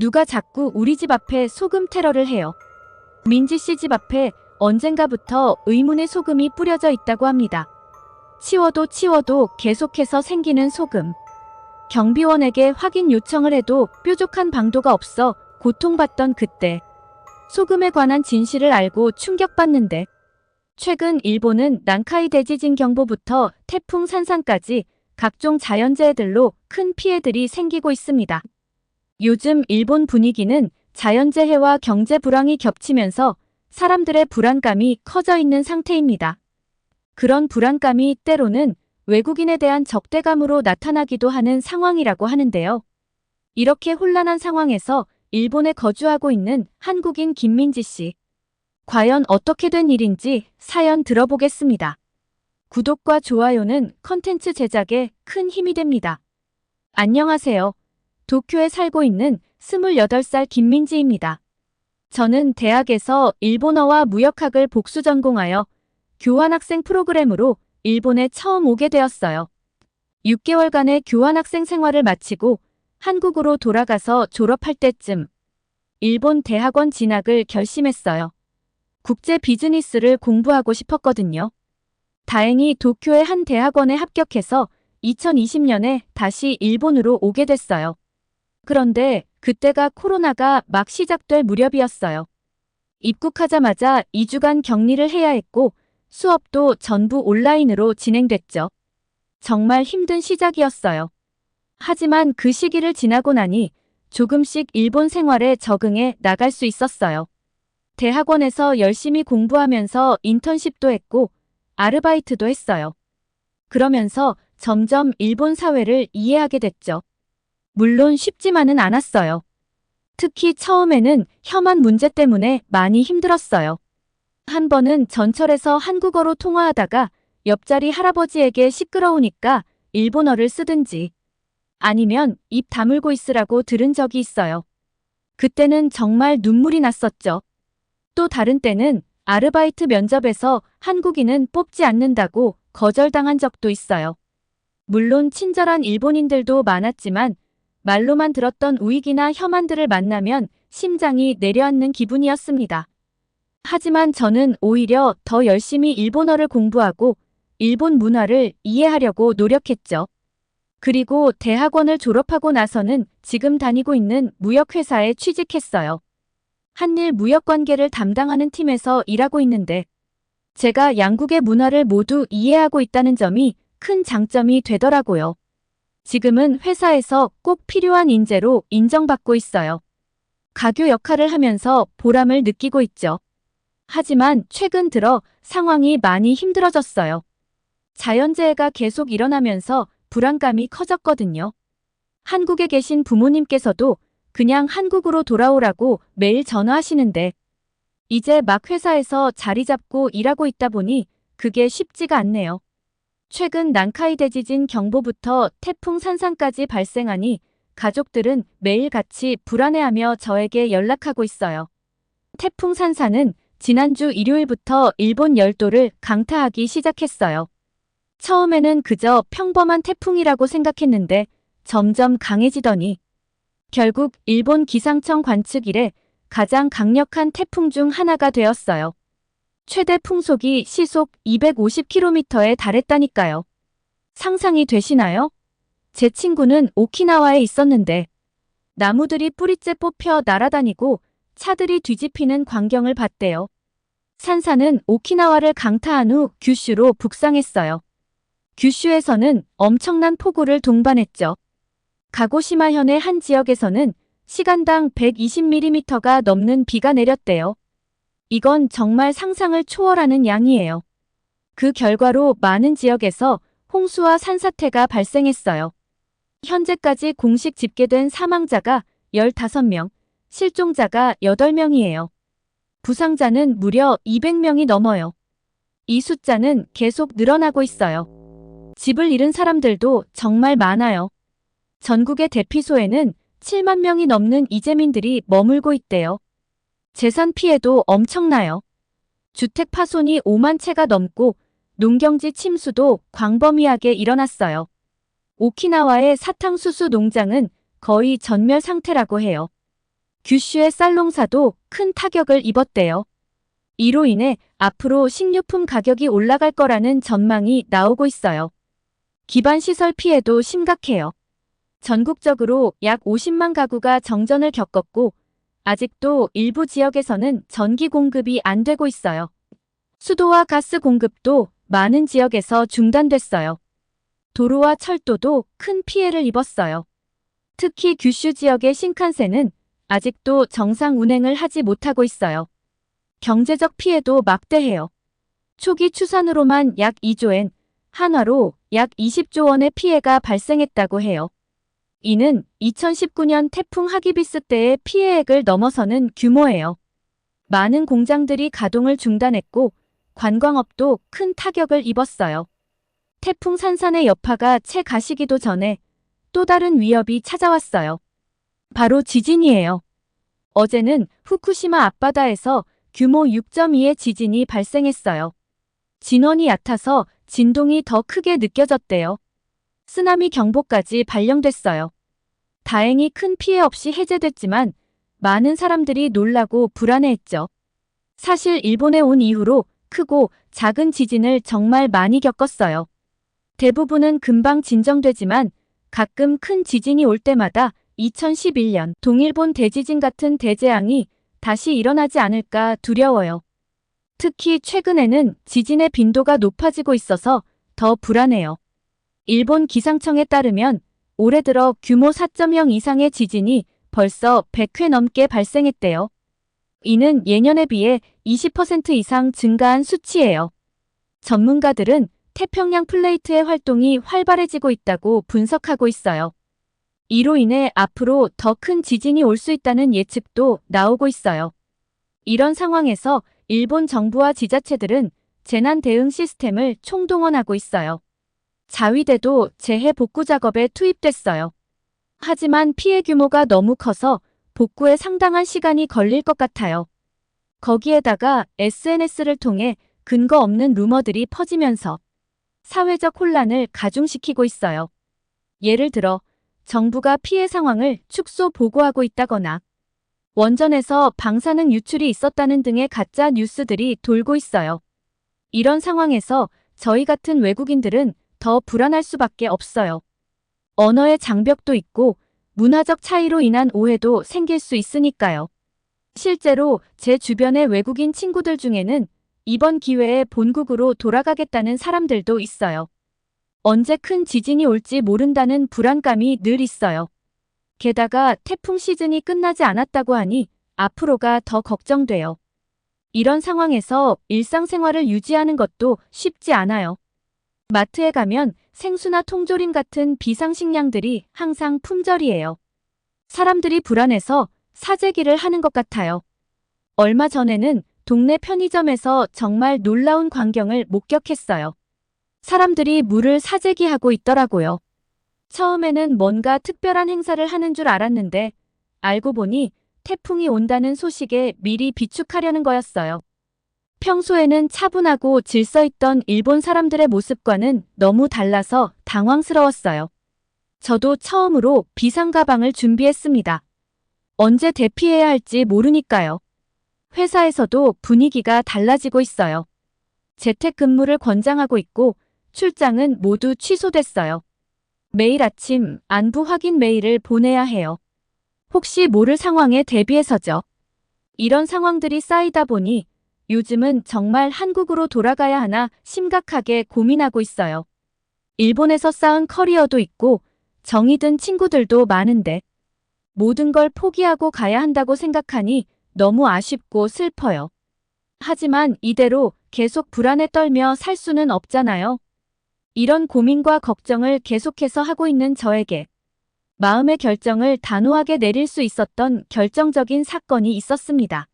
누가 자꾸 우리 집 앞에 소금 테러를 해요. 민지 씨 집 앞에 언젠가부터 의문의 소금이 뿌려져 있다고 합니다. 치워도 치워도 계속해서 생기는 소금. 경비원에게 확인 요청을 해도 뾰족한 방도가 없어 고통받던 그때. 소금에 관한 진실을 알고 충격받는데 최근 일본은 난카이 대지진 경보부터 태풍 산산까지 각종 자연재해들로 큰 피해들이 생기고 있습니다. 요즘 일본 분위기는 자연재해와 경제 불황이 겹치면서 사람들의 불안감이 커져 있는 상태입니다. 그런 불안감이 때로는 외국인에 대한 적대감으로 나타나기도 하는 상황이라고 하는데요. 이렇게 혼란한 상황에서 일본에 거주하고 있는 한국인 김민지 씨. 과연 어떻게 된 일인지 사연 들어보겠습니다. 구독과 좋아요는 컨텐츠 제작에 큰 힘이 됩니다. 안녕하세요. 도쿄에 살고 있는 28살 김민지입니다. 저는 대학에서 일본어와 무역학을 복수 전공하여 교환학생 프로그램으로 일본에 처음 오게 되었어요. 6개월간의 교환학생 생활을 마치고 한국으로 돌아가서 졸업할 때쯤 일본 대학원 진학을 결심했어요. 국제 비즈니스를 공부하고 싶었거든요. 다행히 도쿄의 한 대학원에 합격해서 2020년에 다시 일본으로 오게 됐어요. 그런데 그때가 코로나가 막 시작될 무렵이었어요. 입국하자마자 2주간 격리를 해야 했고 수업도 전부 온라인으로 진행됐죠. 정말 힘든 시작이었어요. 하지만 그 시기를 지나고 나니 조금씩 일본 생활에 적응해 나갈 수 있었어요. 대학원에서 열심히 공부하면서 인턴십도 했고 아르바이트도 했어요. 그러면서 점점 일본 사회를 이해하게 됐죠. 물론 쉽지만은 않았어요. 특히 처음에는 혐한 문제 때문에 많이 힘들었어요. 한 번은 전철에서 한국어로 통화하다가 옆자리 할아버지에게 시끄러우니까 일본어를 쓰든지 아니면 입 다물고 있으라고 들은 적이 있어요. 그때는 정말 눈물이 났었죠. 또 다른 때는 아르바이트 면접에서 한국인은 뽑지 않는다고 거절당한 적도 있어요. 물론 친절한 일본인들도 많았지만 말로만 들었던 우익이나 혐한들을 만나면 심장이 내려앉는 기분이었습니다. 하지만 저는 오히려 더 열심히 일본어를 공부하고 일본 문화를 이해하려고 노력했죠. 그리고 대학원을 졸업하고 나서는 지금 다니고 있는 무역회사에 취직했어요. 한일 무역관계를 담당하는 팀에서 일하고 있는데 제가 양국의 문화를 모두 이해하고 있다는 점이 큰 장점이 되더라고요. 지금은 회사에서 꼭 필요한 인재로 인정받고 있어요. 가교 역할을 하면서 보람을 느끼고 있죠. 하지만 최근 들어 상황이 많이 힘들어졌어요. 자연재해가 계속 일어나면서 불안감이 커졌거든요. 한국에 계신 부모님께서도 그냥 한국으로 돌아오라고 매일 전화하시는데 이제 막 회사에서 자리 잡고 일하고 있다 보니 그게 쉽지가 않네요. 최근 난카이 대지진 경보부터 태풍 산산까지 발생하니 가족들은 매일같이 불안해하며 저에게 연락하고 있어요. 태풍 산산은 지난주 일요일부터 일본 열도를 강타하기 시작했어요. 처음에는 그저 평범한 태풍이라고 생각했는데 점점 강해지더니 결국 일본 기상청 관측 이래 가장 강력한 태풍 중 하나가 되었어요. 최대 풍속이 시속 250km에 달했다니까요. 상상이 되시나요? 제 친구는 오키나와에 있었는데 나무들이 뿌리째 뽑혀 날아다니고 차들이 뒤집히는 광경을 봤대요. 산사는 오키나와를 강타한 후 규슈로 북상했어요. 규슈에서는 엄청난 폭우를 동반했죠. 가고시마현의 한 지역에서는 시간당 120mm가 넘는 비가 내렸대요. 이건 정말 상상을 초월하는 양이에요. 그 결과로 많은 지역에서 홍수와 산사태가 발생했어요. 현재까지 공식 집계된 사망자가 15명, 실종자가 8명이에요. 부상자는 무려 200명이 넘어요. 이 숫자는 계속 늘어나고 있어요. 집을 잃은 사람들도 정말 많아요. 전국의 대피소에는 7만 명이 넘는 이재민들이 머물고 있대요. 재산 피해도 엄청나요. 주택 파손이 5만 채가 넘고 농경지 침수도 광범위하게 일어났어요. 오키나와의 사탕수수 농장은 거의 전멸 상태라고 해요. 규슈의 쌀농사도 큰 타격을 입었대요. 이로 인해 앞으로 식료품 가격이 올라갈 거라는 전망이 나오고 있어요. 기반시설 피해도 심각해요. 전국적으로 약 50만 가구가 정전을 겪었고 아직도 일부 지역에서는 전기 공급이 안 되고 있어요. 수도와 가스 공급도 많은 지역에서 중단됐어요. 도로와 철도도 큰 피해를 입었어요. 특히 규슈 지역의 신칸센은 아직도 정상 운행을 하지 못하고 있어요. 경제적 피해도 막대해요. 초기 추산으로만 약 2조엔, 한화로 약 20조 원의 피해가 발생했다고 해요. 이는 2019년 태풍 하기비스 때의 피해액을 넘어서는 규모예요. 많은 공장들이 가동을 중단했고 관광업도 큰 타격을 입었어요. 태풍 산산의 여파가 채 가시기도 전에 또 다른 위협이 찾아왔어요. 바로 지진이에요. 어제는 후쿠시마 앞바다에서 규모 6.2의 지진이 발생했어요. 진원이 얕아서 진동이 더 크게 느껴졌대요. 쓰나미 경보까지 발령됐어요. 다행히 큰 피해 없이 해제됐지만 많은 사람들이 놀라고 불안해했죠. 사실 일본에 온 이후로 크고 작은 지진을 정말 많이 겪었어요. 대부분은 금방 진정되지만 가끔 큰 지진이 올 때마다 2011년 동일본 대지진 같은 대재앙이 다시 일어나지 않을까 두려워요. 특히 최근에는 지진의 빈도가 높아지고 있어서 더 불안해요. 일본 기상청에 따르면 올해 들어 규모 4.0 이상의 지진이 벌써 100회 넘게 발생했대요. 이는 예년에 비해 20% 이상 증가한 수치예요. 전문가들은 태평양 플레이트의 활동이 활발해지고 있다고 분석하고 있어요. 이로 인해 앞으로 더 큰 지진이 올 수 있다는 예측도 나오고 있어요. 이런 상황에서 일본 정부와 지자체들은 재난 대응 시스템을 총동원하고 있어요. 자위대도 재해 복구 작업에 투입됐어요. 하지만 피해 규모가 너무 커서 복구에 상당한 시간이 걸릴 것 같아요. 거기에다가 SNS를 통해 근거 없는 루머들이 퍼지면서 사회적 혼란을 가중시키고 있어요. 예를 들어 정부가 피해 상황을 축소 보고하고 있다거나 원전에서 방사능 유출이 있었다는 등의 가짜 뉴스들이 돌고 있어요. 이런 상황에서 저희 같은 외국인들은 더 불안할 수밖에 없어요. 언어의 장벽도 있고 문화적 차이로 인한 오해도 생길 수 있으니까요. 실제로 제 주변의 외국인 친구들 중에는 이번 기회에 본국으로 돌아가겠다는 사람들도 있어요. 언제 큰 지진이 올지 모른다는 불안감이 늘 있어요. 게다가 태풍 시즌이 끝나지 않았다고 하니 앞으로가 더 걱정돼요. 이런 상황에서 일상생활을 유지하는 것도 쉽지 않아요. 마트에 가면 생수나 통조림 같은 비상식량들이 항상 품절이에요. 사람들이 불안해서 사재기를 하는 것 같아요. 얼마 전에는 동네 편의점에서 정말 놀라운 광경을 목격했어요. 사람들이 물을 사재기하고 있더라고요. 처음에는 뭔가 특별한 행사를 하는 줄 알았는데 알고 보니 태풍이 온다는 소식에 미리 비축하려는 거였어요. 평소에는 차분하고 질서 있던 일본 사람들의 모습과는 너무 달라서 당황스러웠어요. 저도 처음으로 비상 가방을 준비했습니다. 언제 대피해야 할지 모르니까요. 회사에서도 분위기가 달라지고 있어요. 재택근무를 권장하고 있고 출장은 모두 취소됐어요. 매일 아침 안부 확인 메일을 보내야 해요. 혹시 모를 상황에 대비해서죠. 이런 상황들이 쌓이다 보니 요즘은 정말 한국으로 돌아가야 하나 심각하게 고민하고 있어요. 일본에서 쌓은 커리어도 있고 정이 든 친구들도 많은데 모든 걸 포기하고 가야 한다고 생각하니 너무 아쉽고 슬퍼요. 하지만 이대로 계속 불안에 떨며 살 수는 없잖아요. 이런 고민과 걱정을 계속해서 하고 있는 저에게 마음의 결정을 단호하게 내릴 수 있었던 결정적인 사건이 있었습니다.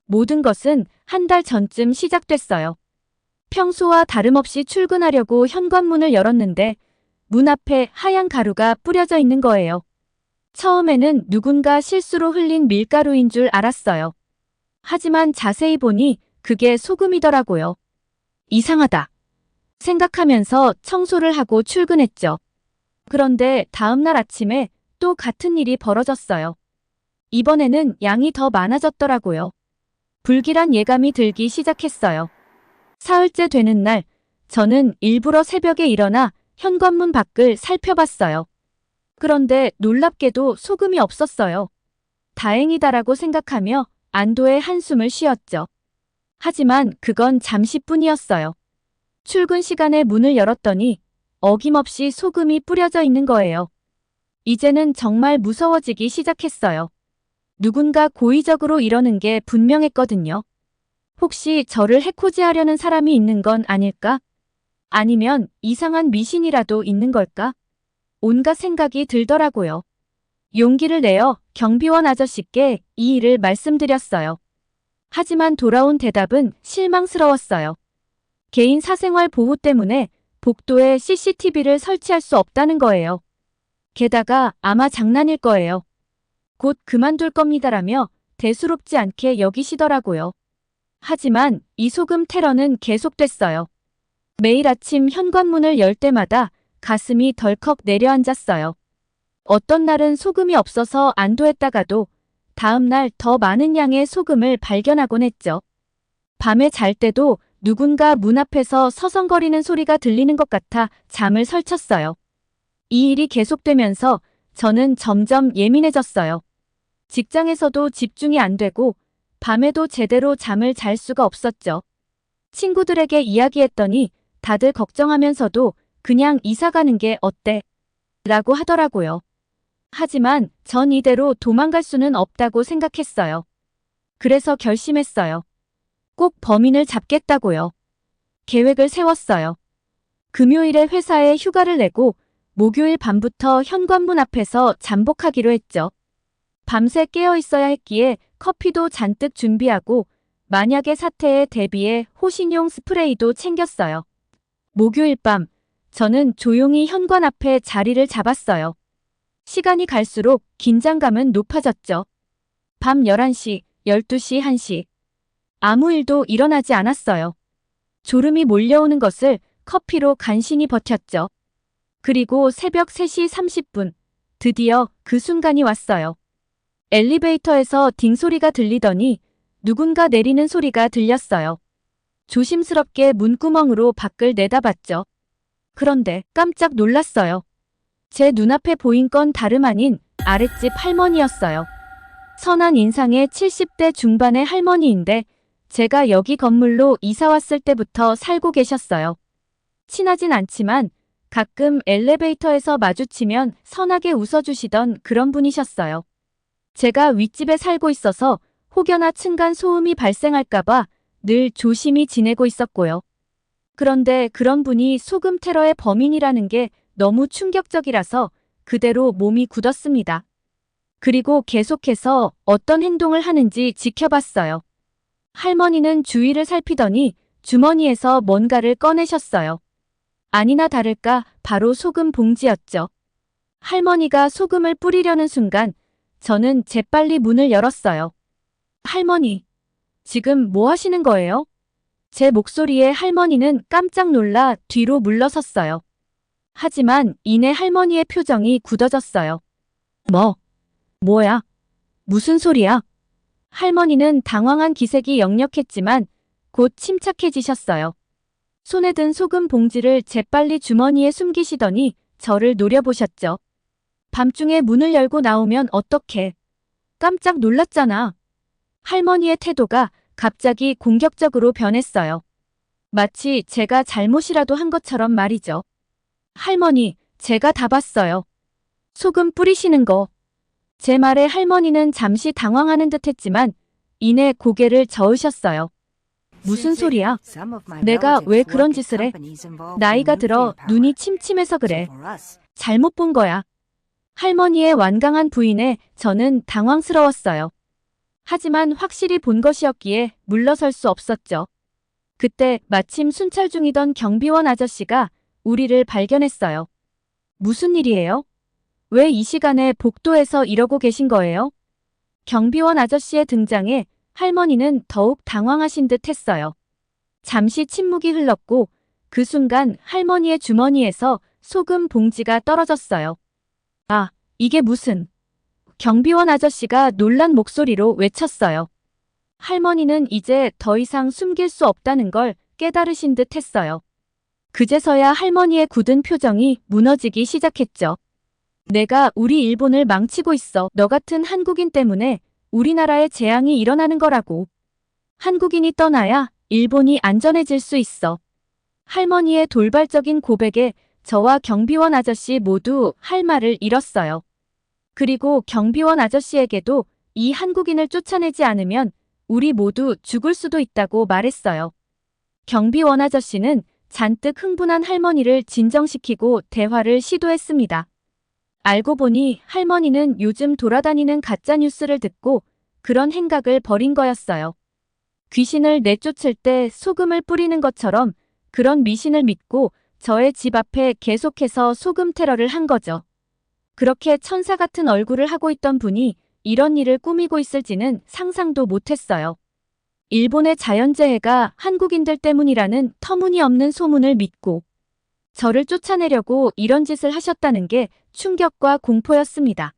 모든 것은 한 달 전쯤 시작됐어요. 평소와 다름없이 출근하려고 현관문을 열었는데 문 앞에 하얀 가루가 뿌려져 있는 거예요. 처음에는 누군가 실수로 흘린 밀가루인 줄 알았어요. 하지만 자세히 보니 그게 소금이더라고요. 이상하다 생각하면서 청소를 하고 출근했죠. 그런데 다음날 아침에 또 같은 일이 벌어졌어요. 이번에는 양이 더 많아졌더라고요. 불길한 예감이 들기 시작했어요. 사흘째 되는 날, 저는 일부러 새벽에 일어나 현관문 밖을 살펴봤어요. 그런데 놀랍게도 소금이 없었어요. 다행이다라고 생각하며 안도의 한숨을 쉬었죠. 하지만 그건 잠시뿐이었어요. 출근 시간에 문을 열었더니 어김없이 소금이 뿌려져 있는 거예요. 이제는 정말 무서워지기 시작했어요. 누군가 고의적으로 이러는 게 분명했거든요. 혹시 저를 해코지하려는 사람이 있는 건 아닐까? 아니면 이상한 미신이라도 있는 걸까? 온갖 생각이 들더라고요. 용기를 내어 경비원 아저씨께 이 일을 말씀드렸어요. 하지만 돌아온 대답은 실망스러웠어요. 개인 사생활 보호 때문에 복도에 CCTV를 설치할 수 없다는 거예요. 게다가 아마 장난일 거예요. 곧 그만둘 겁니다라며 대수롭지 않게 여기시더라고요. 하지만 이 소금 테러는 계속됐어요. 매일 아침 현관문을 열 때마다 가슴이 덜컥 내려앉았어요. 어떤 날은 소금이 없어서 안도했다가도 다음 날 더 많은 양의 소금을 발견하곤 했죠. 밤에 잘 때도 누군가 문 앞에서 서성거리는 소리가 들리는 것 같아 잠을 설쳤어요. 이 일이 계속되면서 저는 점점 예민해졌어요. 직장에서도 집중이 안 되고 밤에도 제대로 잠을 잘 수가 없었죠. 친구들에게 이야기했더니 다들 걱정하면서도 그냥 이사 가는 게 어때? 라고 하더라고요. 하지만 전 이대로 도망갈 수는 없다고 생각했어요. 그래서 결심했어요. 꼭 범인을 잡겠다고요. 계획을 세웠어요. 금요일에 회사에 휴가를 내고 목요일 밤부터 현관문 앞에서 잠복하기로 했죠. 밤새 깨어 있어야 했기에 커피도 잔뜩 준비하고 만약의 사태에 대비해 호신용 스프레이도 챙겼어요. 목요일 밤, 저는 조용히 현관 앞에 자리를 잡았어요. 시간이 갈수록 긴장감은 높아졌죠. 밤 11시, 12시, 1시. 아무 일도 일어나지 않았어요. 졸음이 몰려오는 것을 커피로 간신히 버텼죠. 그리고 새벽 3시 30분, 드디어 그 순간이 왔어요. 엘리베이터에서 딩 소리가 들리더니 누군가 내리는 소리가 들렸어요. 조심스럽게 문구멍으로 밖을 내다봤죠. 그런데 깜짝 놀랐어요. 제 눈앞에 보인 건 다름 아닌 아랫집 할머니였어요. 선한 인상의 70대 중반의 할머니인데 제가 여기 건물로 이사 왔을 때부터 살고 계셨어요. 친하진 않지만 가끔 엘리베이터에서 마주치면 선하게 웃어주시던 그런 분이셨어요. 제가 윗집에 살고 있어서 혹여나 층간 소음이 발생할까봐 늘 조심히 지내고 있었고요. 그런데 그런 분이 소금 테러의 범인이라는 게 너무 충격적이라서 그대로 몸이 굳었습니다. 그리고 계속해서 어떤 행동을 하는지 지켜봤어요. 할머니는 주위를 살피더니 주머니에서 뭔가를 꺼내셨어요. 아니나 다를까 바로 소금 봉지였죠. 할머니가 소금을 뿌리려는 순간 저는 재빨리 문을 열었어요. 할머니, 지금 뭐 하시는 거예요? 제 목소리에 할머니는 깜짝 놀라 뒤로 물러섰어요. 하지만 이내 할머니의 표정이 굳어졌어요. 뭐야? 무슨 소리야? 할머니는 당황한 기색이 역력했지만 곧 침착해지셨어요. 손에 든 소금 봉지를 재빨리 주머니에 숨기시더니 저를 노려보셨죠. 밤중에 문을 열고 나오면 어떡해. 깜짝 놀랐잖아. 할머니의 태도가 갑자기 공격적으로 변했어요. 마치 제가 잘못이라도 한 것처럼 말이죠. 할머니, 제가 다 봤어요. 소금 뿌리시는 거. 제 말에 할머니는 잠시 당황하는 듯 했지만 이내 고개를 저으셨어요. 무슨 소리야? 내가 왜 그런 짓을 해? 나이가 들어 눈이 침침해서 그래. 잘못 본 거야. 할머니의 완강한 부인에 저는 당황스러웠어요. 하지만 확실히 본 것이었기에 물러설 수 없었죠. 그때 마침 순찰 중이던 경비원 아저씨가 우리를 발견했어요. 무슨 일이에요? 왜 이 시간에 복도에서 이러고 계신 거예요? 경비원 아저씨의 등장에 할머니는 더욱 당황하신 듯 했어요. 잠시 침묵이 흘렀고 그 순간 할머니의 주머니에서 소금 봉지가 떨어졌어요. 아, 이게 무슨... 경비원 아저씨가 놀란 목소리로 외쳤어요. 할머니는 이제 더 이상 숨길 수 없다는 걸 깨달으신 듯 했어요. 그제서야 할머니의 굳은 표정이 무너지기 시작했죠. 내가 우리 일본을 망치고 있어. 너 같은 한국인 때문에 우리나라에 재앙이 일어나는 거라고. 한국인이 떠나야 일본이 안전해질 수 있어. 할머니의 돌발적인 고백에 저와 경비원 아저씨 모두 할 말을 잃었어요. 그리고 경비원 아저씨에게도 이 한국인을 쫓아내지 않으면 우리 모두 죽을 수도 있다고 말했어요. 경비원 아저씨는 잔뜩 흥분한 할머니를 진정시키고 대화를 시도했습니다. 알고 보니 할머니는 요즘 돌아다니는 가짜뉴스를 듣고 그런 행각을 벌인 거였어요. 귀신을 내쫓을 때 소금을 뿌리는 것처럼 그런 미신을 믿고 저의 집 앞에 계속해서 소금 테러를 한 거죠. 그렇게 천사 같은 얼굴을 하고 있던 분이 이런 일을 꾸미고 있을지는 상상도 못했어요. 일본의 자연재해가 한국인들 때문이라는 터무니없는 소문을 믿고 저를 쫓아내려고 이런 짓을 하셨다는 게 충격과 공포였습니다.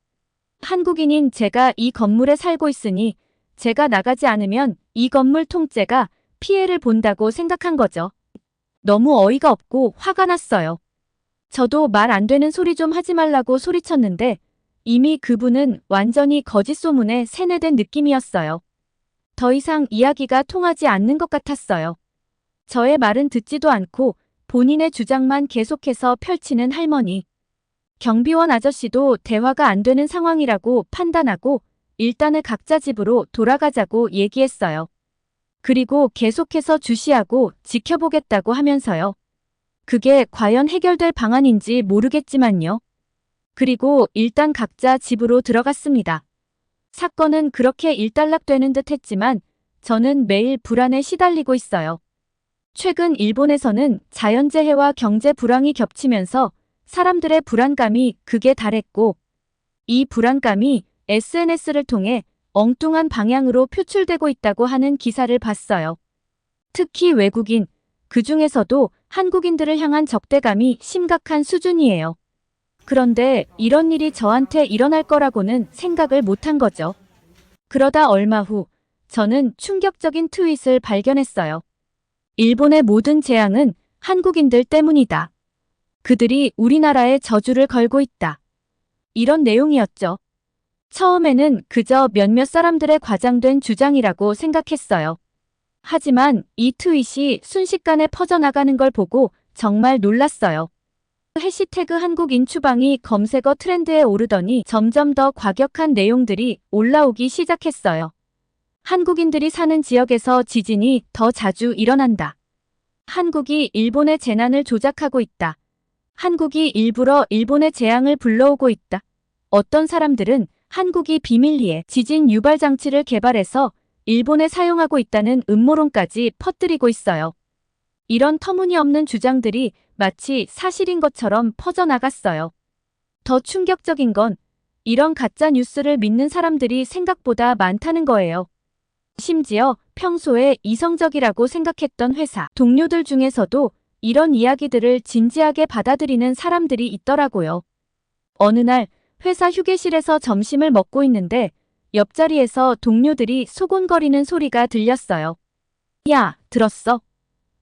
한국인인 제가 이 건물에 살고 있으니 제가 나가지 않으면 이 건물 통째가 피해를 본다고 생각한 거죠. 너무 어이가 없고 화가 났어요. 저도 말 안 되는 소리 좀 하지 말라고 소리쳤는데 이미 그분은 완전히 거짓 소문에 세뇌된 느낌이었어요. 더 이상 이야기가 통하지 않는 것 같았어요. 저의 말은 듣지도 않고 본인의 주장만 계속해서 펼치는 할머니. 경비원 아저씨도 대화가 안 되는 상황이라고 판단하고 일단은 각자 집으로 돌아가자고 얘기했어요. 그리고 계속해서 주시하고 지켜보겠다고 하면서요. 그게 과연 해결될 방안인지 모르겠지만요. 그리고 일단 각자 집으로 들어갔습니다. 사건은 그렇게 일단락되는 듯 했지만 저는 매일 불안에 시달리고 있어요. 최근 일본에서는 자연재해와 경제 불황이 겹치면서 사람들의 불안감이 극에 달했고 이 불안감이 SNS를 통해 엉뚱한 방향으로 표출되고 있다고 하는 기사를 봤어요. 특히 외국인, 그중에서도 한국인들을 향한 적대감이 심각한 수준이에요. 그런데 이런 일이 저한테 일어날 거라고는 생각을 못한 거죠. 그러다 얼마 후 저는 충격적인 트윗을 발견했어요. 일본의 모든 재앙은 한국인들 때문이다. 그들이 우리나라에 저주를 걸고 있다. 이런 내용이었죠. 처음에는 그저 몇몇 사람들의 과장된 주장이라고 생각했어요. 하지만 이 트윗이 순식간에 퍼져나가는 걸 보고 정말 놀랐어요. 해시태그 한국인 추방이 검색어 트렌드에 오르더니 점점 더 과격한 내용들이 올라오기 시작했어요. 한국인들이 사는 지역에서 지진이 더 자주 일어난다. 한국이 일본의 재난을 조작하고 있다. 한국이 일부러 일본의 재앙을 불러오고 있다. 어떤 사람들은 한국이 비밀리에 지진 유발 장치를 개발해서 일본에 사용하고 있다는 음모론까지 퍼뜨리고 있어요. 이런 터무니없는 주장들이 마치 사실인 것처럼 퍼져나갔어요. 더 충격적인 건 이런 가짜 뉴스를 믿는 사람들이 생각보다 많다는 거예요. 심지어 평소에 이성적이라고 생각했던 회사 동료들 중에서도 이런 이야기들을 진지하게 받아들이는 사람들이 있더라고요. 어느 날 회사 휴게실에서 점심을 먹고 있는데 옆자리에서 동료들이 소곤거리는 소리가 들렸어요. 야, 들었어?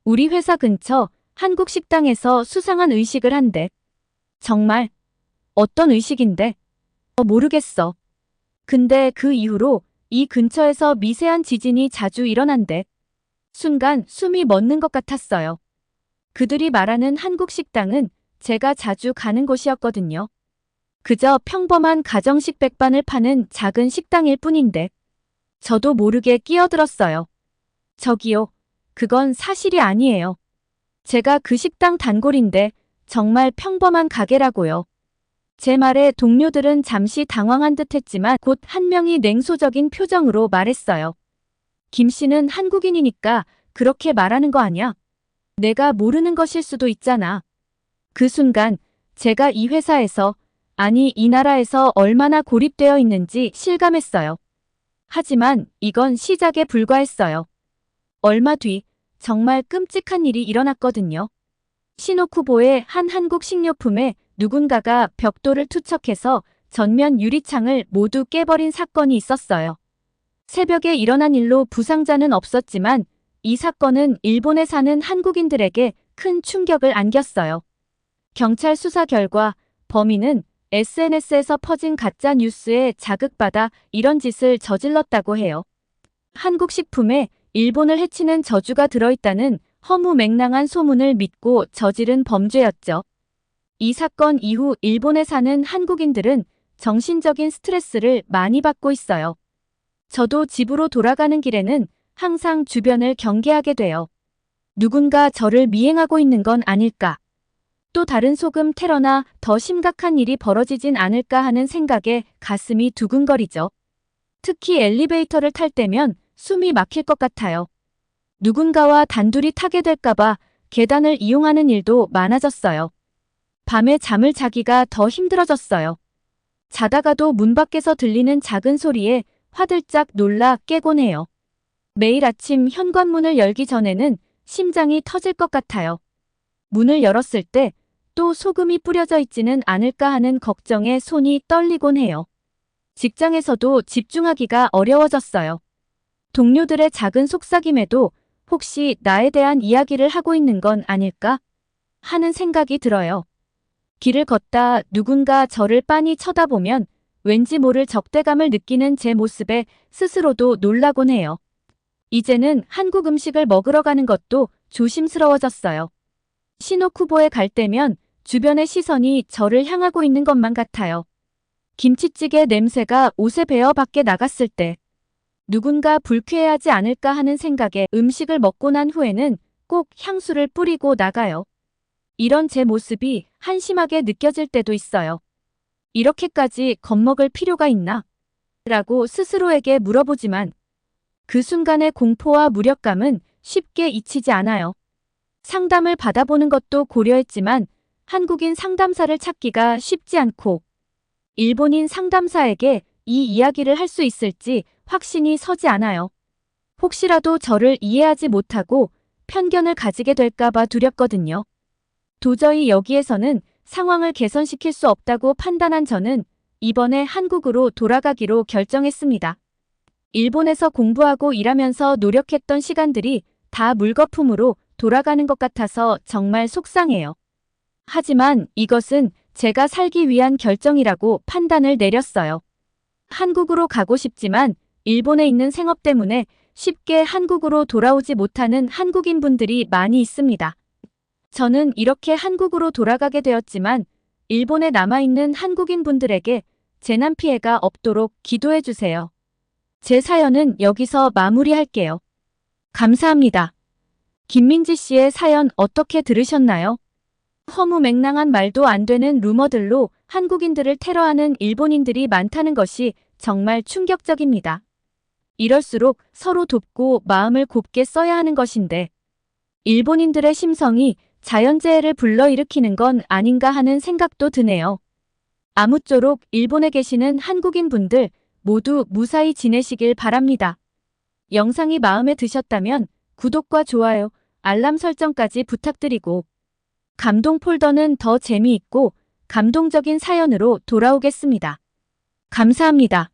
우리 회사 근처 한국 식당에서 수상한 의식을 한대. 정말? 어떤 의식인데? 모르겠어. 근데 그 이후로 이 근처에서 미세한 지진이 자주 일어난대. 순간 숨이 멎는 것 같았어요. 그들이 말하는 한국 식당은 제가 자주 가는 곳이었거든요. 그저 평범한 가정식 백반을 파는 작은 식당일 뿐인데. 저도 모르게 끼어들었어요. 저기요, 그건 사실이 아니에요. 제가 그 식당 단골인데 정말 평범한 가게라고요. 제 말에 동료들은 잠시 당황한 듯 했지만 곧 한 명이 냉소적인 표정으로 말했어요. 김 씨는 한국인이니까 그렇게 말하는 거 아니야? 내가 모르는 것일 수도 있잖아. 그 순간 제가 이 회사에서, 아니 이 나라에서 얼마나 고립되어 있는지 실감했어요. 하지만 이건 시작에 불과했어요. 얼마 뒤 정말 끔찍한 일이 일어났거든요. 시노쿠보의 한 한국 식료품에 누군가가 벽돌을 투척해서 전면 유리창을 모두 깨버린 사건이 있었어요. 새벽에 일어난 일로 부상자는 없었지만 이 사건은 일본에 사는 한국인들에게 큰 충격을 안겼어요. 경찰 수사 결과 범인은 SNS에서 퍼진 가짜 뉴스에 자극받아 이런 짓을 저질렀다고 해요. 한국 식품에 일본을 해치는 저주가 들어있다는 허무맹랑한 소문을 믿고 저지른 범죄였죠. 이 사건 이후 일본에 사는 한국인들은 정신적인 스트레스를 많이 받고 있어요. 저도 집으로 돌아가는 길에는 항상 주변을 경계하게 돼요. 누군가 저를 미행하고 있는 건 아닐까? 또 다른 소금 테러나 더 심각한 일이 벌어지진 않을까 하는 생각에 가슴이 두근거리죠. 특히 엘리베이터를 탈 때면 숨이 막힐 것 같아요. 누군가와 단둘이 타게 될까봐 계단을 이용하는 일도 많아졌어요. 밤에 잠을 자기가 더 힘들어졌어요. 자다가도 문 밖에서 들리는 작은 소리에 화들짝 놀라 깨곤 해요. 매일 아침 현관문을 열기 전에는 심장이 터질 것 같아요. 문을 열었을 때 또 소금이 뿌려져 있지는 않을까 하는 걱정에 손이 떨리곤 해요. 직장에서도 집중하기가 어려워졌어요. 동료들의 작은 속삭임에도 혹시 나에 대한 이야기를 하고 있는 건 아닐까 하는 생각이 들어요. 길을 걷다 누군가 저를 빤히 쳐다보면 왠지 모를 적대감을 느끼는 제 모습에 스스로도 놀라곤 해요. 이제는 한국 음식을 먹으러 가는 것도 조심스러워졌어요. 시노쿠보에 갈 때면 주변의 시선이 저를 향하고 있는 것만 같아요. 김치찌개 냄새가 옷에 배어 밖에 나갔을 때 누군가 불쾌해하지 않을까 하는 생각에 음식을 먹고 난 후에는 꼭 향수를 뿌리고 나가요. 이런 제 모습이 한심하게 느껴질 때도 있어요. 이렇게까지 겁먹을 필요가 있나? 라고 스스로에게 물어보지만 그 순간의 공포와 무력감은 쉽게 잊히지 않아요. 상담을 받아보는 것도 고려했지만 한국인 상담사를 찾기가 쉽지 않고 일본인 상담사에게 이 이야기를 할 수 있을지 확신이 서지 않아요. 혹시라도 저를 이해하지 못하고 편견을 가지게 될까봐 두렵거든요. 도저히 여기에서는 상황을 개선시킬 수 없다고 판단한 저는 이번에 한국으로 돌아가기로 결정했습니다. 일본에서 공부하고 일하면서 노력했던 시간들이 다 물거품으로 돌아가는 것 같아서 정말 속상해요. 하지만 이것은 제가 살기 위한 결정이라고 판단을 내렸어요. 한국으로 가고 싶지만 일본에 있는 생업 때문에 쉽게 한국으로 돌아오지 못하는 한국인분들이 많이 있습니다. 저는 이렇게 한국으로 돌아가게 되었지만 일본에 남아있는 한국인분들에게 재난 피해가 없도록 기도해 주세요. 제 사연은 여기서 마무리할게요. 감사합니다. 김민지 씨의 사연 어떻게 들으셨나요? 허무맹랑한 말도 안 되는 루머들로 한국인들을 테러하는 일본인들이 많다는 것이 정말 충격적입니다. 이럴수록 서로 돕고 마음을 곱게 써야 하는 것인데 일본인들의 심성이 자연재해를 불러일으키는 건 아닌가 하는 생각도 드네요. 아무쪼록 일본에 계시는 한국인분들 모두 무사히 지내시길 바랍니다. 영상이 마음에 드셨다면 구독과 좋아요, 알람 설정까지 부탁드리고 감동 폴더는 더 재미있고 감동적인 사연으로 돌아오겠습니다. 감사합니다.